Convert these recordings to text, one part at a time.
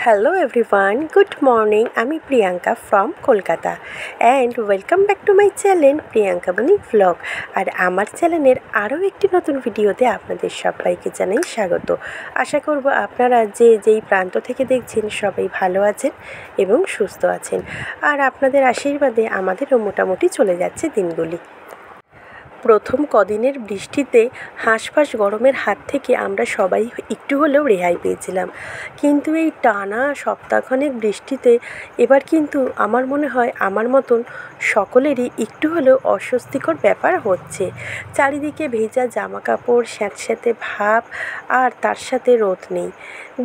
Hello everyone, good morning. আমি Priyanka from Kolkata and welcome back to my channel Priyanka বনি blog. আর আমার চ্যানেলের আরও একটি নতুন ভিডিওতে আপনাদের সবাইকে জানাই স্বাগত। আশা করব আপনারা যেই প্রান্ত থেকে দেখছেন সবাই ভালো আছেন এবং সুস্থ আছেন। আর আপনাদের আশীর্বাদে আমাদেরও মোটামুটি চলে যাচ্ছে দিনগুলি। প্রথম কদিনের বৃষ্টিতে হাঁসফাঁস গরমের হাত থেকে আমরা সবাই একটু হলেও রেহাই পেয়েছিলাম, কিন্তু এই টানা সপ্তাহখানেক বৃষ্টিতে এবার কিন্তু আমার মনে হয় আমার মতন সকলেরই একটু হলেও অস্বস্তিকর ব্যাপার হচ্ছে। চারিদিকে ভেজা জামা কাপড়, স্যাঁতস্যাঁতে ভাব, আর তার সাথে রোদ নেই।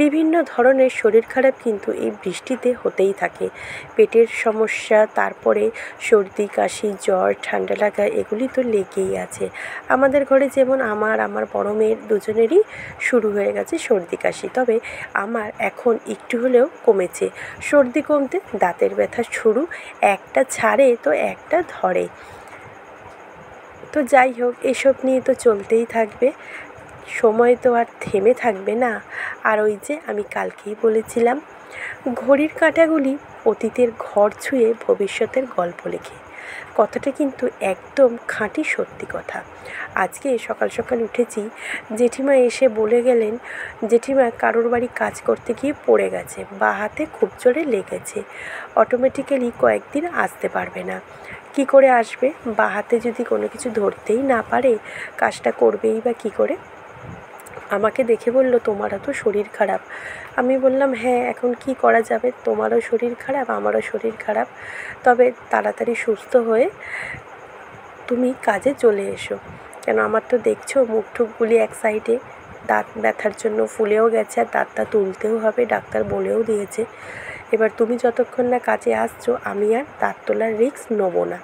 বিভিন্ন ধরনের শরীর খারাপ কিন্তু এই বৃষ্টিতে হতেই থাকে। পেটের সমস্যা, তারপরে সর্দি কাশি, জ্বর, ঠান্ডা লাগা, এগুলি তো লেগেই আছে। আমাদের ঘরে যেমন আমার বড় মেয়ের দুজনেরই শুরু হয়ে গেছে সর্দি কাশি, তবে আমার এখন একটু হলেও কমেছে। সর্দি কমতে দাঁতের ব্যথা শুরু, একটা ছাড়ে তো একটা ধরে। তো যাই হোক, এসব নিয়ে তো চলতেই থাকবে, সময় তো আর থেমে থাকবে না। আর ওই যে আমি কালকেই বলেছিলাম, ঘড়ির কাঁটাগুলি অতীতের ঘর ছুঁয়ে ভবিষ্যতের গল্প লেখে। কথাটা কিন্তু একদম খাঁটি সত্যি কথা। আজকে সকাল সকাল উঠেছি, জেঠিমা এসে বলে গেলেন, জেঠিমা কারোর বাড়ি কাজ করতে গিয়ে পড়ে গেছে, বাঁ হাতে খুব জোরে লেগেছে, অটোমেটিক্যালি কয়েকদিন আসতে পারবে না। কি করে আসবে? বাঁ হাতে যদি কোনো কিছু ধরতেই না পারে, কাজটা করবেই বা কী করে? আমাকে দেখে বলল, তোমারও তো শরীর খারাপ। আমি বললাম, হ্যাঁ, এখন কি করা যাবে, তোমারও শরীর খারাপ, আমারও শরীর খারাপ, তবে তাড়াতাড়ি সুস্থ হয়ে তুমি কাজে চলে এসো। কেন, আমার তো দেখছো মুখ ঠুকগুলি এক সাইডে দাঁত ব্যথার জন্য ফুলেও গেছে, আর দাঁতটা তুলতেও হবে, ডাক্তার বলেও দিয়েছে। এবার তুমি যতক্ষণ না কাজে আসছো আমি আর দাঁত তোলার রিস্ক নেবো না।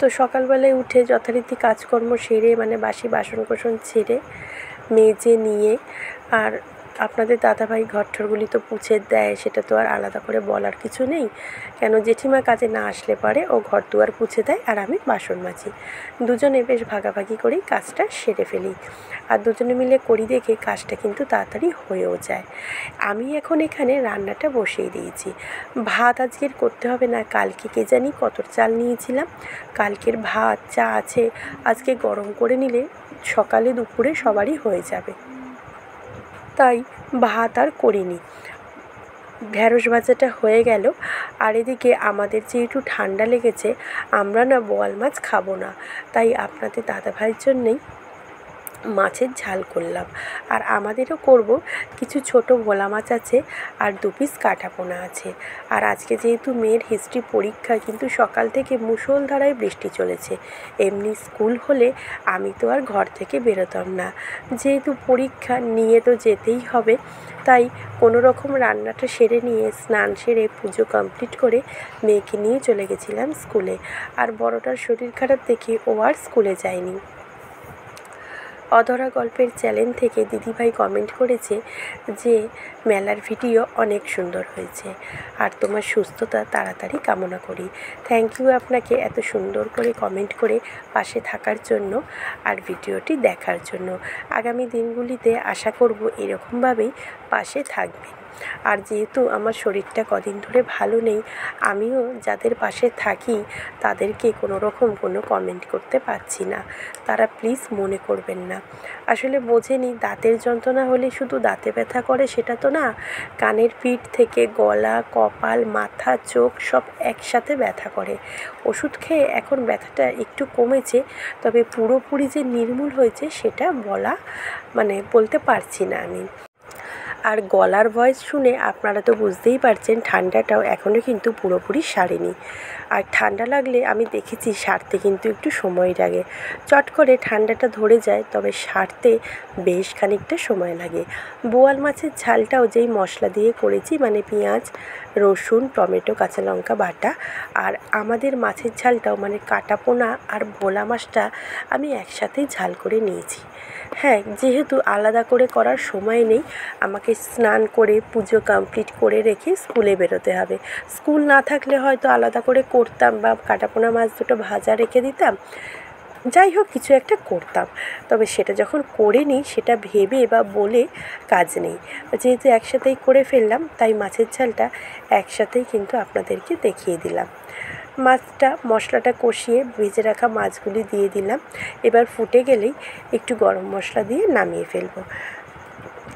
তো সকালবেলায় উঠে যথারীতি কাজকর্ম সেরে, মানে বাসি বাসন কোসন ছেড়ে মেজে নিয়ে, আর আপনাদের দাদাভাই ঘরঠরগুলি তো পুছে দেয়, সেটা তো আর আলাদা করে বলার কিছু নেই। কেন, জেঠিমা কাজে না আসলে পারে ও ঘর দুয়ার পুছে দেয় আর আমি বাসন মাজি। দুজনে বেশ ভাগাভাগি করেই কাজটা সেরে ফেলি, আর দুজনে মিলে করি দেখে কাজটা কিন্তু তাড়াতাড়ি হয়েও যায়। আমি এখন এখানে রান্নাটা বসিয়ে দিয়েছি। ভাত আজকের করতে হবে না, কালকে কে জানি কত চাল নিয়েছিলাম, কালকের ভাত যা আছে আজকে গরম করে নিলে সকালে দুপুরে সবারই হয়ে যাবে, তাই ভাত আর করিনি। ঢ্যাঁড়স ভাজাটা হয়ে গেল। আর এদিকে আমাদের যেহেতু ঠান্ডা লেগেছে, আমরা না বোয়াল মাছ খাবো না, তাই আপনাদের দাদাভাইয়ের জন্যেই মাছের ঝাল করলাম। আর আমাদেরও করব, কিছু ছোট ভোলা মাছ আছে আর 2 পিস কাটা পোনা আছে। আর আজকে যেহেতু মেয়ের হিস্ট্রি পরীক্ষা, কিন্তু সকাল থেকে মুষলধারায় বৃষ্টি চলেছে। এমনি স্কুল হলে আমি তো আর ঘর থেকে বেরোতাম না, যেহেতু পরীক্ষা নিয়ে তো যেতেই হবে, তাই কোনো রকম রান্নাটা সেরে নিয়ে স্নান সেরে পুজো কমপ্লিট করে মেয়েকে নিয়ে চলে গেছিলাম স্কুলে। আর বড়টার শরীর খারাপ দেখে ও আর স্কুলে যায়নি। অধরা গল্পের চ্যানেল থেকে দিদিভাই কমেন্ট করেছে যে মেলার ভিডিও অনেক সুন্দর হয়েছে, আর তোমার সুস্থতা তাড়াতাড়ি কামনা করি। থ্যাংক ইউ আপনাকে এত সুন্দর করে কমেন্ট করে পাশে থাকার জন্য আর ভিডিওটি দেখার জন্য। আগামী দিনগুলিতে আশা করব এরকমভাবেই পাশে থাকবেন। আর যেহেতু আমার শরীরটা কদিন ধরে ভালো নেই, আমিও যাদের পাশে থাকি তাদেরকে কোনো রকম কোনো কমেন্ট করতে পারছি না, তারা প্লিজ মনে করবেন না। আসলে বোঝেনি, দাঁতের যন্ত্রণা হলে শুধু দাঁতে ব্যথা করে সেটা তো না, কানের পিঠ থেকে গলা, কপাল, মাথা, চোখ সব একসাথে ব্যথা করে। ওষুধ খেয়ে এখন ব্যথাটা একটু কমেছে, তবে পুরোপুরি যে নির্মূল হয়েছে সেটা বলতে পারছি না আমি। আর গলার ভয়েস শুনে আপনারা তো বুঝতেই পারছেন ঠান্ডাটাও এখনও কিন্তু পুরোপুরি সারেনি। আর ঠান্ডা লাগলে আমি দেখেছি সারতে কিন্তু একটু সময় লাগে, চট করে ঠান্ডাটা ধরে যায়, তবে সারতে বেশ খানিকটা সময় লাগে। বোয়াল মাছের ঝালটাও যেই মশলা দিয়ে করেছি, মানে পেঁয়াজ, রসুন, টমেটো, কাঁচা লঙ্কা বাটা, আর আমাদের মাছের ঝালটাও মানে কাটা পোনা আর ভোলা মাছটা আমি একসাথেই ঝাল করে নিয়েছি। হ্যাঁ, যেহেতু আলাদা করে করার সময় নেই, আমাকে স্নান করে পুজো কমপ্লিট করে রেখে স্কুলে বেরোতে হবে। স্কুল না থাকলে হয়তো আলাদা করে করতাম বা কাটাপোনা মাছ দুটো ভাজা রেখে দিতাম, যাই হোক কিছু একটা করতাম। তবে সেটা যখন করে নিই সেটা ভেবে বা বলে কাজ নেই, যেহেতু একসাথেই করে ফেললাম তাই মাছের ঝালটা একসাথেই কিন্তু আপনাদেরকে দেখিয়ে দিলাম। মাছটা মশলাটা কষিয়ে ভেজে রাখা মাছগুলি দিয়ে দিলাম। এবার ফুটে গেলেই একটু গরম মশলা দিয়ে নামিয়ে ফেলবো।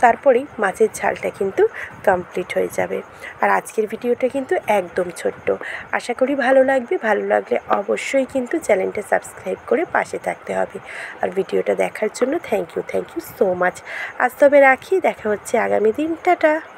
তারপরেই মাছের ঝালটা কিন্তু কমপ্লিট হয়ে যাবে। আর আজকের ভিডিওটা কিন্তু একদম ছোট্ট, আশা করি ভালো লাগবে। ভালো লাগলে অবশ্যই কিন্তু চ্যানেলটা সাবস্ক্রাইব করে পাশে থাকতে হবে। আর ভিডিওটা দেখার জন্য থ্যাংক ইউ সো মাচ। আজ তবে রাখি, দেখা হচ্ছে আগামী দিন। টাটা।